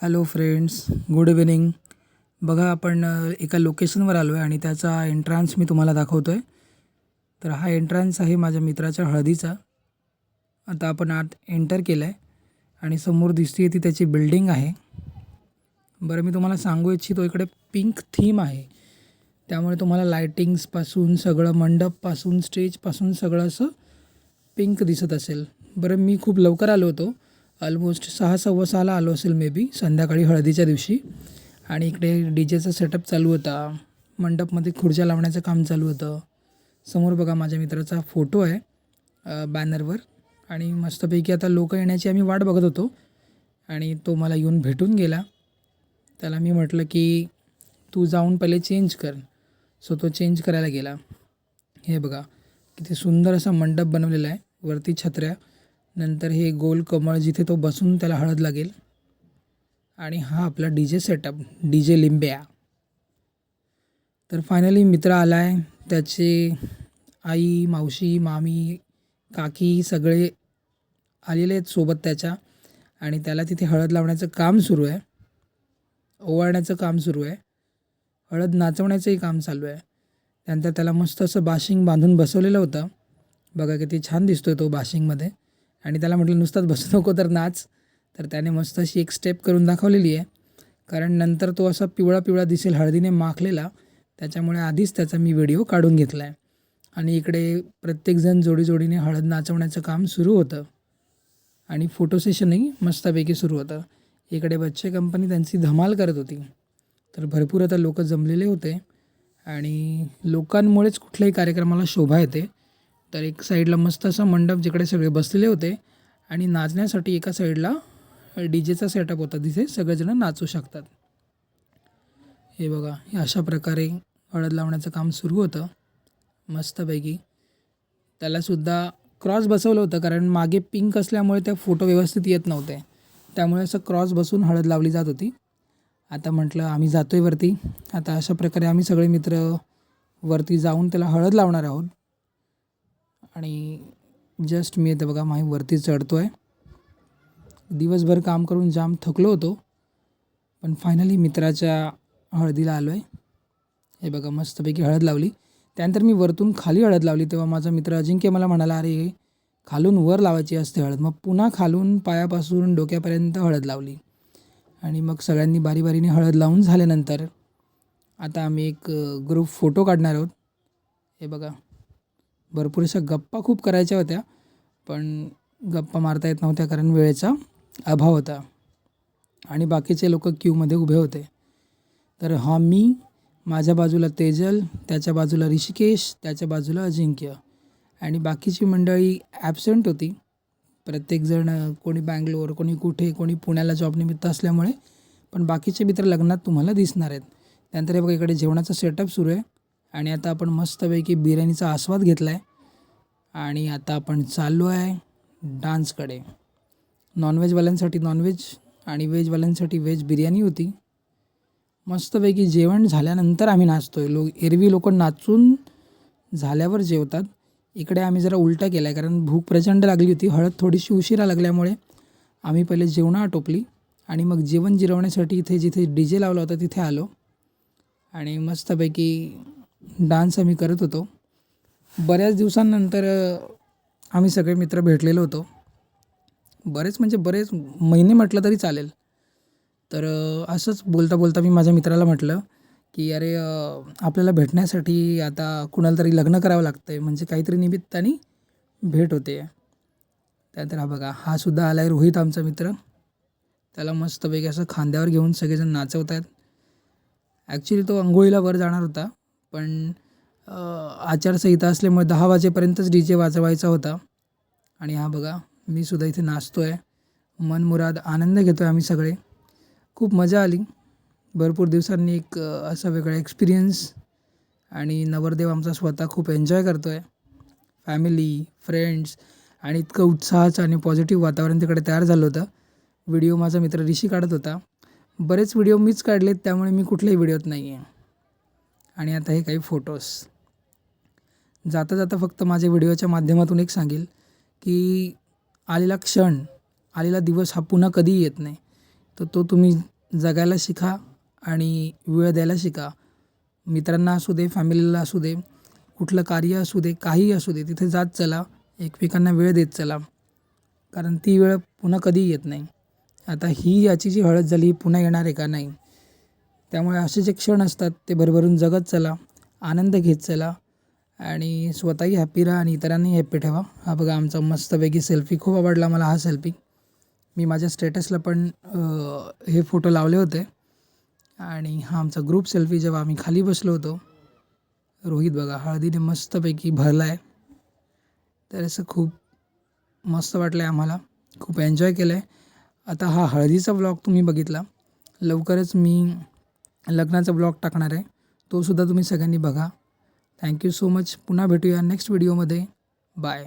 Hello friends, good evening. बघा आपण एका लोकेशनवर आलो आहे आणि त्याचा एंट्रान्स मी तुम्हाला दाखवतो आहे. तर हा एंट्रान्स आहे माझ्या मित्राच्या हळदीचा. आता आपण आत एंटर केलं आहे आणि समोर दिसते ती त्याची बिल्डिंग आहे. बरं, मी तुम्हाला सांगू इच्छितो, इकडे पिंक थीम आहे, त्यामुळे तुम्हाला लायटिंग्सपासून सगळं, मंडपपासून स्टेजपासून सगळं असं पिंक दिसत असेल. बरं, मी खूप लवकर आलो होतो, ऑलमोस्ट 6:15 आलो असेल मे बी, संध्याकाळी हळदीच्या दिवशी. आणि इकडे डीजेचा सेटअप चालू होता, मंडपमध्ये खुर्च्या लावण्याचं काम चालू होतं. समोर बघा माझ्या मित्राचा फोटो आहे बॅनरवर. आणि मस्तपैकी आता लोक येण्याची आम्ही वाट बघत होतो आणि तो मला येऊन भेटून गेला. त्याला मी म्हटलं की तू जाऊन पहिले चेंज कर. सो तो चेंज करायला गेला. हे बघा किती सुंदर असा मंडप बनवलेला आहे, वरती छत्र्या, नंतर हे गोल कमळ जिथे तो बसून त्याला हळद लागेल. आणि हा आपला डीजे सेटअप, डीजे लिंब्या. तर फायनली मित्र आला आहे, त्याचे आई, मावशी, मामी, काकी सगळे आलेले आहेत सोबत त्याच्या. आणि त्याला तिथे हळद लावण्याचं काम सुरू आहे, ओवाळण्याचं काम सुरू आहे, हळद नाचवण्याचंही काम चालू आहे. त्यानंतर त्याला मस्त असं बाशिंग बांधून बसवलेलं होतं. बघा किती छान दिसतोय तो बाशिंगमध्ये. आणि त्याला म्हटलं नुसताच बसू नको तर नाच. तर त्याने मस्त अशी एक स्टेप करून दाखवलेली आहे, कारण नंतर तो असा पिवळा पिवळा दिसेल हळदीने माखलेला, त्याच्यामुळे आधीच त्याचा मी व्हिडिओ काढून घेतला आहे. आणि इकडे प्रत्येकजण जोडीजोडीने हळद नाचवण्याचं काम सुरू होतं आणि फोटो सेशनही मस्तपैकी सुरू होतं. इकडे बच्चे कंपनी त्यांची धमाल करत होती. तर भरपूर आता लोक जमलेले होते आणि लोकांमुळेच कुठल्याही कार्यक्रमाला शोभा येते. तर एक साईडला मस्त असा मंडप जिकडे सगळे बसलेले होते आणि नाचण्यासाठी एका साईडला डीजेचा सेटअप होता, तिथे सगळेजण नाचू शकतात. हे बघा, हे अशा प्रकारे हळद लावण्याचं काम सुरू होतं मस्तपैकी. त्यालासुद्धा क्रॉस बसवलं होतं, कारण मागे पिंक असल्यामुळे त्या फोटो व्यवस्थित येत नव्हते, त्यामुळे असं क्रॉस बसून हळद लावली जात होती. आता म्हटलं आम्ही जातो आहे वरती. आता अशा प्रकारे आम्ही सगळे मित्र वरती जाऊन त्याला हळद लावणार आहोत. आणि जस्ट मी आता बघा वरती चढतो आहे. दिवसभर काम करून जाम थकलो होतो, पण फायनली मित्राच्या हळदीला आलो आहे. हे बघा मस्तपैकी हळद लावली. त्यानंतर मी वरतून खाली हळद लावली, तेव्हा माझा मित्र अजिंक्य मला म्हणाला, अरे खालून वर लावायची असते हळद. मग पुन्हा खालून पायापासून डोक्यापर्यंत हळद लावली. आणि मग सगळ्यांनी बारीबारीने हळद लावून झाल्यानंतर आता आम्ही एक ग्रुप फोटो काढणार आहोत. हे बघा, भरपूर अशा गप्पा खूप करायच्या होत्या, पण गप्पा मारता येत नव्हत्या कारण वेळेचा अभाव होता आणि बाकीचे लोक क्यूमध्ये उभे होते. तर हा मी, माझ्या बाजूला तेजल, त्याच्या बाजूला ऋषिकेश, त्याच्या बाजूला अजिंक्य आणि बाकीची मंडळी ॲबसेंट होती. प्रत्येकजण, कोणी बँगलोर, कोणी कुठे, कोणी पुण्याला जॉबनिमित्त असल्यामुळे. पण बाकीचे मित्र लग्नात तुम्हाला दिसणार आहेत. त्यानंतर हे बघा इकडे जेवणाचा सेटअप सुरू आहे आणि आता आपण मस्तपैकी बिर्याणीचा आस्वाद घेतला आहे आणि आता आपण चाललो आहे डान्सकडे. नॉनव्हेजवाल्यांसाठी नॉनव्हेज आणि व्हेजवाल्यांसाठी व्हेज बिर्याणी होती. मस्तपैकी जेवण झाल्यानंतर आम्ही नाचतो आहे. एरवी लोक नाचून झाल्यावर जेवतात, इकडे आम्ही जरा उलटा केला आहे, कारण भूक प्रचंड लागली होती. हळद थोडीशी उशिरा लागल्यामुळे आम्ही पहिले जेवणं आटोपली आणि मग जेवण जिरवण्यासाठी इथे जिथे डीजे लावला होता तिथे आलो आणि मस्तपैकी डान्स आम्ही करत होतो. बऱ्याच दिवसांनंतर आम्ही सगळे मित्र भेटलेलो होतो. बरेच म्हणजे बरेच महिने म्हटलं तरी चालेल. तर असंच बोलता बोलता मी माझ्या मित्राला म्हटलं की अरे आपल्याला भेटण्यासाठी आता कुणाला तरी लग्न करावं लागतं आहे, म्हणजे काहीतरी निमित्ताने भेट होते. त्यानंतर हा बघा, हा सुद्धा आला आहे रोहित, आमचा मित्र. त्याला मस्तपैकी असं खांद्यावर घेऊन सगळेजण नाचवत आहेत. ॲक्च्युली तो अंघोळीला वर जाणार होता, पण आचारसंहिता असल्यामुळे 10 वाजेपर्यंतच डीजे वाजवायचा होता. आणि हा बघा, मी सुद्धा इथे नाचतो आहे, मनमुराद आनंद घेतो आहे. आम्ही सगळे खूप मजा आली. भरपूर दिवसांनी एक असा वेगळा एक्सपिरियन्स. आणि नवरदेव आमचा स्वतः खूप एन्जॉय करतो आहे. फॅमिली, फ्रेंड्स आणि इतकं उत्साहाचं आणि पॉझिटिव्ह वातावरण तिकडे तयार झालं होतं. व्हिडिओ माझा मित्र ऋषी काढत होता. बरेच व्हिडिओ मीच काढलेत, त्यामुळे मी कुठल्याही व्हिडिओत नाही आहे. आणि आता हे काही फोटोज. जाता जाता फक्त माझ्या व्हिडिओच्या माध्यमातून एक सांगेल की आलेला क्षण, आलेला दिवस हा पुन्हा कधीही येत नाही. तर तो तुम्ही जगायला शिका आणि वेळ द्यायला शिका. मित्रांना असू दे, फॅमिलीला असू दे, कुठलं कार्य असू दे, काहीही असू दे, तिथे जात चला, एकमेकांना वेळ देत चला, कारण ती वेळ पुन्हा कधीही येत नाही. आता याची जी हळद झाली ही पुन्हा येणार आहे का? नाही. त्यामुळे असे जे क्षण असतात ते भरभरून जगत चला, आनंद घेत चला आणि स्वतःही हॅप्पी राहा आणि इतरांनाही हॅप्पी ठेवा. हा बघा आमचा मस्तपैकी सेल्फी, खूप आवडला मला हा सेल्फी. मी माझ्या स्टेटसला पण हे फोटो लावले होते. आणि हा आमचा ग्रुप सेल्फी जेव्हा आम्ही खाली बसलो होतो. रोहित बघा हळदीने मस्तपैकी भरला आहे. तर असं खूप मस्त वाटलं आहे आम्हाला, खूप एन्जॉय केलं आहे. आता हा हळदीचा ब्लॉग तुम्ही बघितला. लवकरच मी लग्नाचा ब्लॉग टाकणार आहे, तोसुद्धा तुम्ही सगळ्यांनी बघा. Thank you so much. पुन्हा भेटूया नेक्स्ट व्हिडिओमध्ये. बाय.